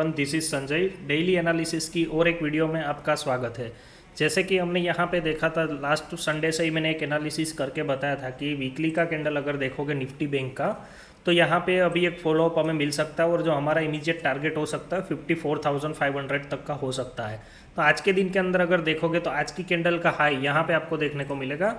Everyone, this is Sanjay. Daily analysis की और एक वीडियो में आपका स्वागत है। जैसे कि हमने यहाँ पे देखा था, लास्ट संडे से ही मैंने एक एनालिसिस करके बताया था कि वीकली का कैंडल अगर देखोगे निफ्टी बैंक का, तो यहाँ पे अभी एक फॉलोअप हमें मिल सकता है और जो हमारा इमीडिएट टारगेट हो सकता है 54,500 तक का हो सकता है। तो आज के दिन के अंदर अगर देखोगे तो आज की कैंडल का हाई यहाँ पे आपको देखने को मिलेगा,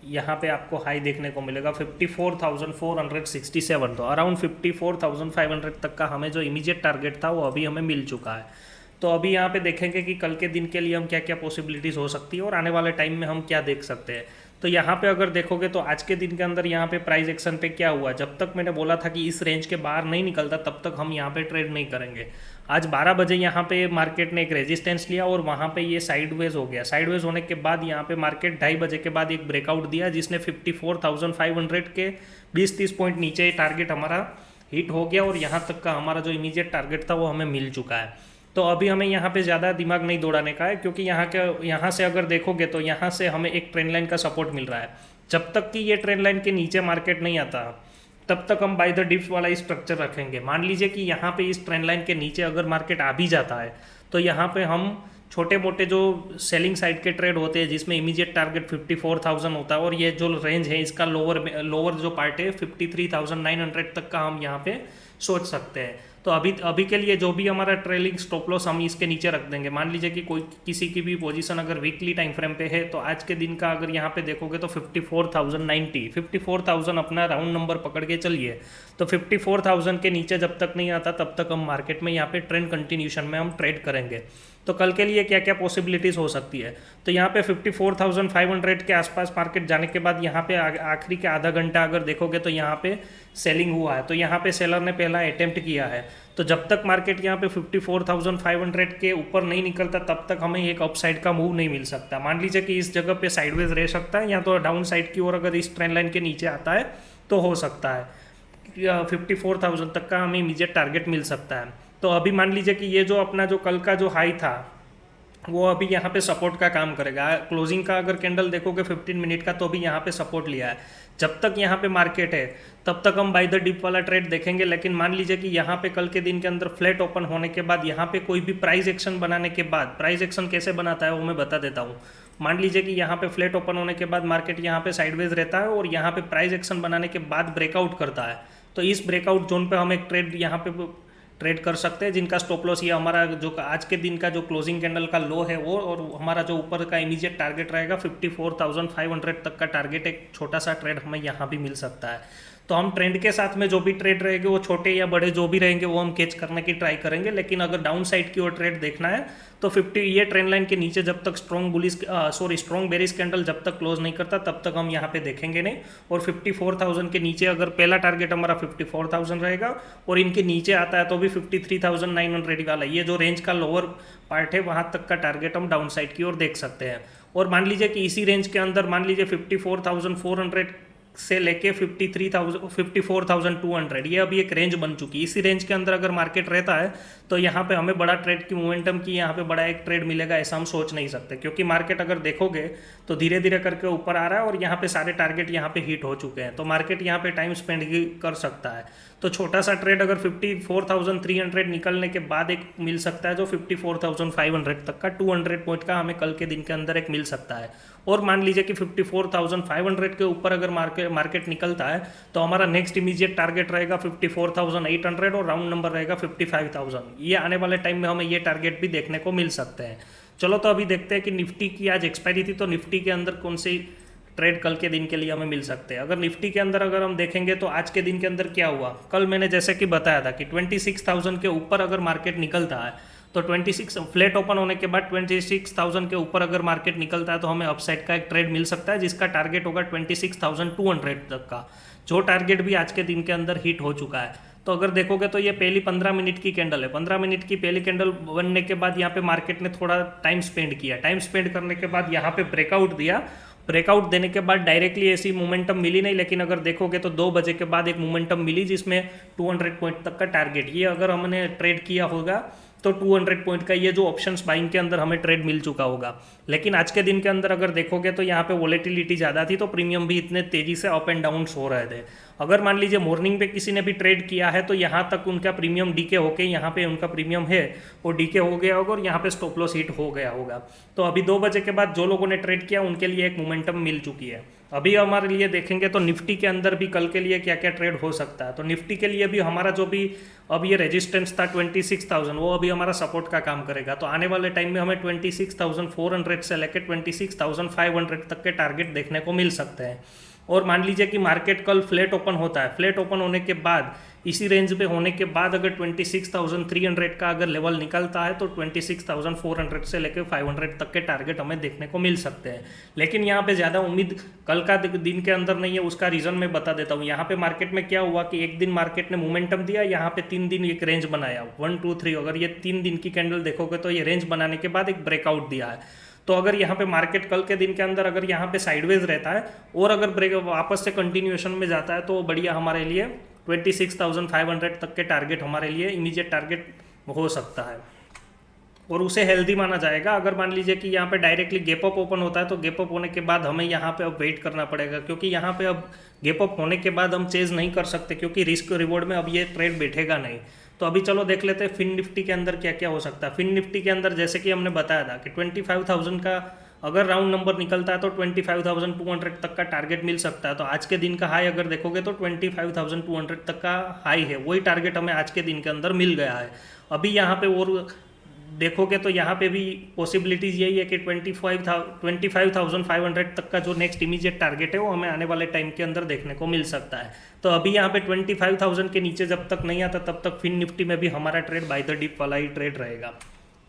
यहाँ पे आपको हाई देखने को मिलेगा 54,467। तो अराउंड 54,500 तक का हमें जो इमीडिएट टारगेट था वो अभी हमें मिल चुका है। तो अभी यहाँ पे देखेंगे कि कल के दिन के लिए हम क्या क्या पॉसिबिलिटीज़ हो सकती है और आने वाले टाइम में हम क्या देख सकते हैं। तो यहाँ पे अगर देखोगे तो आज के दिन के अंदर यहाँ पे प्राइस एक्शन पे क्या हुआ, जब तक मैंने बोला था कि इस रेंज के बाहर नहीं निकलता तब तक हम यहाँ पे ट्रेड नहीं करेंगे। आज 12 बजे यहाँ पे मार्केट ने एक रेजिस्टेंस लिया और वहाँ पे ये साइडवेज हो गया। साइडवेज होने के बाद यहाँ पे मार्केट 2:30 बजे के बाद एक ब्रेकआउट दिया जिसने 54,500 के 20-30 पॉइंट नीचे टारगेट हमारा हिट हो गया और यहाँ तक का हमारा जो इमीडिएट टारगेट था वो हमें मिल चुका है। तो अभी हमें यहाँ पे ज़्यादा दिमाग नहीं दौड़ाने का है, क्योंकि यहाँ से अगर देखोगे तो यहाँ से हमें एक ट्रेंड लाइन का सपोर्ट मिल रहा है। जब तक कि ये ट्रेंड लाइन के नीचे मार्केट नहीं आता तब तक हम बाय द डिप्स वाला स्ट्रक्चर रखेंगे। मान लीजिए कि यहाँ पे इस ट्रेंड लाइन के नीचे अगर मार्केट आ भी जाता है तो यहाँ पे हम छोटे मोटे जो सेलिंग साइड के ट्रेड होते हैं जिसमें इमीडिएट टारगेट 54,000 होता है और ये जो रेंज है इसका लोअर जो पार्ट है 53,900 तक का हम यहाँ पे सोच सकते हैं। तो अभी के लिए जो भी हमारा ट्रेलिंग स्टॉप लॉस हम इसके नीचे रख देंगे। मान लीजिए कि कोई किसी की भी पोजीशन अगर वीकली टाइम फ्रेम पे है तो आज के दिन का अगर यहाँ पे देखोगे तो 54,090 अपना राउंड नंबर पकड़ के चलिए। तो 54,000 के नीचे जब तक नहीं आता तब तक हम मार्केट में यहाँ पे ट्रेंड कंटिन्यूशन में हम ट्रेड करेंगे। तो कल के लिए क्या क्या पॉसिबिलिटीज़ हो सकती है, तो यहाँ पे 54,500 के आसपास मार्केट जाने के बाद यहाँ पे आखिरी के आधा घंटा अगर देखोगे तो यहाँ पे सेलिंग हुआ है। तो यहाँ पे सेलर ने पहला अटेम्प्ट किया है। तो जब तक मार्केट यहाँ पे 54,500 के ऊपर नहीं निकलता तब तक हमें एक अपसाइड का मूव नहीं मिल सकता। मान लीजिए कि इस जगह पे साइडवेज रह सकता है या तो डाउन साइड की ओर अगर इस ट्रेंड लाइन के नीचे आता है तो हो सकता है 54,000 तक का हमें इमीडिएट टारगेट मिल सकता है। तो अभी मान लीजिए कि ये जो अपना जो कल का जो हाई था वो अभी यहाँ पे सपोर्ट का काम करेगा। क्लोजिंग का अगर कैंडल देखोगे 15 मिनट का तो भी यहाँ पे सपोर्ट लिया है। जब तक यहाँ पे मार्केट है तब तक हम बाय द डिप वाला ट्रेड देखेंगे। लेकिन मान लीजिए कि यहाँ पे कल के दिन के अंदर फ्लैट ओपन होने के बाद यहाँ पे कोई भी प्राइस एक्शन बनाने के बाद, प्राइस एक्शन कैसे बनाता है वो मैं बता देता हूँ। मान लीजिए कि यहाँ पे फ्लैट ओपन होने के बाद मार्केट यहाँ पे साइडवेज रहता है और यहाँ पे प्राइस एक्शन बनाने के बाद ब्रेकआउट करता है। तो इस ब्रेकआउट जोन पे हम एक ट्रेड यहाँ पे ट्रेड कर सकते हैं जिनका स्टॉप लॉस ये हमारा जो आज के दिन का जो क्लोजिंग कैंडल का लो है वो, और हमारा जो ऊपर का इमीडिएट टारगेट रहेगा 54,500 तक का टारगेट। एक छोटा सा ट्रेड हमें यहाँ भी मिल सकता है। तो हम ट्रेंड के साथ में जो भी ट्रेड रहेंगे वो छोटे या बड़े जो भी रहेंगे वो हम कैच करने की ट्राई करेंगे। लेकिन अगर डाउन साइड की ओर ट्रेड देखना है तो 50 ये ट्रेंड लाइन के नीचे जब तक स्ट्रॉन्ग बेरिश कैंडल जब तक क्लोज नहीं करता तब तक हम यहाँ पे देखेंगे नहीं। और 54,000 के नीचे अगर पहला टारगेट हमारा 54,000 रहेगा और इनके नीचे आता है तो भी 53,900 वाला ये जो रेंज का लोअर पार्ट है वहाँ तक का टारगेट हम डाउन साइड की ओर देख सकते हैं। और मान लीजिए कि इसी रेंज के अंदर मान लीजिए 54,400 से लेके 54,200 ये अभी एक रेंज बन चुकी है। इसी रेंज के अंदर अगर मार्केट रहता है तो यहाँ पे हमें बड़ा ट्रेड की मोमेंटम की यहाँ पे बड़ा एक ट्रेड मिलेगा ऐसा हम सोच नहीं सकते, क्योंकि मार्केट अगर देखोगे तो धीरे धीरे करके ऊपर आ रहा है और यहाँ पे सारे टारगेट यहाँ पे हिट हो चुके हैं। तो मार्केट यहाँ पे टाइम स्पेंड कर सकता है। तो छोटा सा ट्रेड अगर 54,300 निकलने के बाद एक मिल सकता है जो 54,500 तक का 200 पॉइंट का हमें कल के दिन के अंदर एक मिल सकता है। और मान लीजिए कि 54,500 के ऊपर अगर मार्केट निकलता है तो हमारा नेक्स्ट इमीडिएट टारगेट रहेगा 54,800 और राउंड नंबर रहेगा 55,000। ये आने वाले टाइम में हमें ये टारगेट भी देखने को मिल सकते हैं। चलो तो अभी देखते हैं कि निफ्टी की आज एक्सपायरी थी तो निफ्टी के अंदर कौन सी ट्रेड कल के दिन के लिए हमें मिल सकते हैं। अगर निफ्टी के अंदर अगर हम देखेंगे तो आज के दिन के अंदर क्या हुआ, कल मैंने जैसे कि बताया था कि 26,000 के ऊपर अगर मार्केट निकलता है तो 26 फ्लैट ओपन होने के बाद 26,000 के ऊपर अगर मार्केट निकलता है तो हमें अपसाइड का एक ट्रेड मिल सकता है जिसका टारगेट होगा 26,200 तक का, जो टारगेट भी आज के दिन के अंदर हिट हो चुका है। तो अगर देखोगे तो ये पहली 15 मिनट की कैंडल है। 15 मिनट की पहली कैंडल बनने के बाद यहाँ पे मार्केट ने थोड़ा टाइम स्पेंड किया। टाइम स्पेंड करने के बाद यहाँ पे ब्रेकआउट दिया। ब्रेकआउट देने के बाद डायरेक्टली ऐसी मोमेंटम मिली नहीं, लेकिन अगर देखोगे तो 2 बजे के बाद एक मोमेंटम मिली जिसमें 200 पॉइंट तक का टारगेट, ये अगर हमने ट्रेड किया होगा तो 200 पॉइंट का ये जो ऑप्शंस बाइंग के अंदर हमें ट्रेड मिल चुका होगा। लेकिन आज के दिन के अंदर अगर देखोगे तो यहाँ पे वोलेटिलिटी ज़्यादा थी, तो प्रीमियम भी इतने तेज़ी से अप एंड डाउन हो रहे थे। अगर मान लीजिए मॉर्निंग पे किसी ने भी ट्रेड किया है तो यहाँ तक उनका प्रीमियम डीके होके, यहाँ पे उनका प्रीमियम है वो डीके हो गया होगा और यहाँ पे स्टॉप लॉस हिट हो गया होगा। तो अभी 2 बजे के बाद जो लोगों ने ट्रेड किया उनके लिए एक मोमेंटम मिल चुकी है। अभी हमारे लिए देखेंगे तो निफ्टी के अंदर भी कल के लिए क्या क्या ट्रेड हो सकता है। तो निफ्टी के लिए भी हमारा जो भी अब ये रेजिस्टेंस था 26,000, वो अभी हमारा सपोर्ट का काम करेगा। तो आने वाले टाइम में हमें 26,400 से लेकर 26,500 तक के टारगेट देखने को मिल सकते हैं। और मान लीजिए कि मार्केट कल फ्लैट ओपन होता है, फ्लैट ओपन होने के बाद इसी रेंज पे होने के बाद अगर 26,300 का अगर लेवल निकलता है तो 26,400 से लेकर 500 तक के टारगेट हमें देखने को मिल सकते हैं। लेकिन यहाँ पे ज़्यादा उम्मीद कल का दिन के अंदर नहीं है, उसका रीज़न मैं बता देता हूँ। यहाँ पे मार्केट में क्या हुआ कि एक दिन मार्केट ने मोमेंटम दिया, यहाँ पे 3 दिन एक रेंज बनाया 1 2 3। अगर ये 3 दिन की कैंडल देखोगे तो ये रेंज बनाने के बाद एक ब्रेकआउट दिया है। तो अगर यहाँ पे मार्केट कल के दिन के अंदर अगर यहाँ पे साइडवेज रहता है और अगर ब्रेक वापस से कंटिन्यूएशन में जाता है तो बढ़िया हमारे लिए 26,500 तक के टारगेट हमारे लिए इमीडिएट टारगेट हो सकता है और उसे हेल्दी माना जाएगा। अगर मान लीजिए कि यहाँ पे डायरेक्टली गैप अप ओपन होता है तो गैप अप होने के बाद हमें यहाँ पे अब वेट करना पड़ेगा, क्योंकि यहाँ पे अब गैप अप होने के बाद हम चेज नहीं कर सकते, क्योंकि रिस्क रिवॉर्ड में अब ये ट्रेड बैठेगा नहीं। तो अभी चलो देख लेते हैं फिन निफ्टी के अंदर क्या क्या हो सकता है। फिन निफ्टी के अंदर जैसे कि हमने बताया था कि 25,000 का अगर राउंड नंबर निकलता है तो 25,200 तक का टारगेट मिल सकता है। तो आज के दिन का हाई अगर देखोगे तो 25,200 तक का हाई है, वही टारगेट हमें आज के दिन के अंदर मिल गया है। अभी यहाँ पे और देखोगे तो यहाँ पे भी पॉसिबिलिटीज़ यही है कि 25,500 तक का जो नेक्स्ट इमीडिएट टारगेट है वो हमें आने वाले टाइम के अंदर देखने को मिल सकता है। तो अभी यहाँ पे 25,000 के नीचे जब तक नहीं आता तब तक फिन निफ्टी में भी हमारा ट्रेड बाय द डिप वाला ही ट्रेड रहेगा।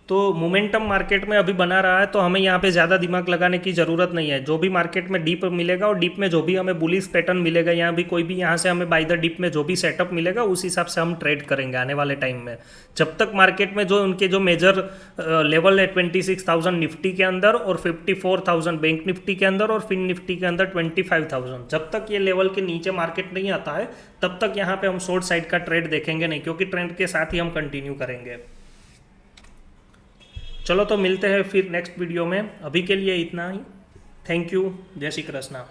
तो मोमेंटम मार्केट में अभी बना रहा है, तो हमें यहाँ पे ज़्यादा दिमाग लगाने की ज़रूरत नहीं है। जो भी मार्केट में डीप मिलेगा और डीप में जो भी हमें बुलिश पैटर्न मिलेगा, यहाँ भी कोई भी यहाँ से हमें बाय द डीप में जो भी सेटअप मिलेगा उस हिसाब से हम ट्रेड करेंगे आने वाले टाइम में। जब तक मार्केट में जो उनके जो मेजर लेवल है 26,000 निफ्टी के अंदर और 54,000 बैंक निफ्टी के अंदर और फिन निफ्टी के अंदर 25,000, जब तक ये लेवल के नीचे मार्केट नहीं आता है तब तक यहाँ पे हम शॉर्ट साइड का ट्रेड देखेंगे नहीं, क्योंकि ट्रेंड के साथ ही हम कंटिन्यू करेंगे। चलो तो मिलते हैं फिर नेक्स्ट वीडियो में, अभी के लिए इतना ही। थैंक यू, जय श्री कृष्णा।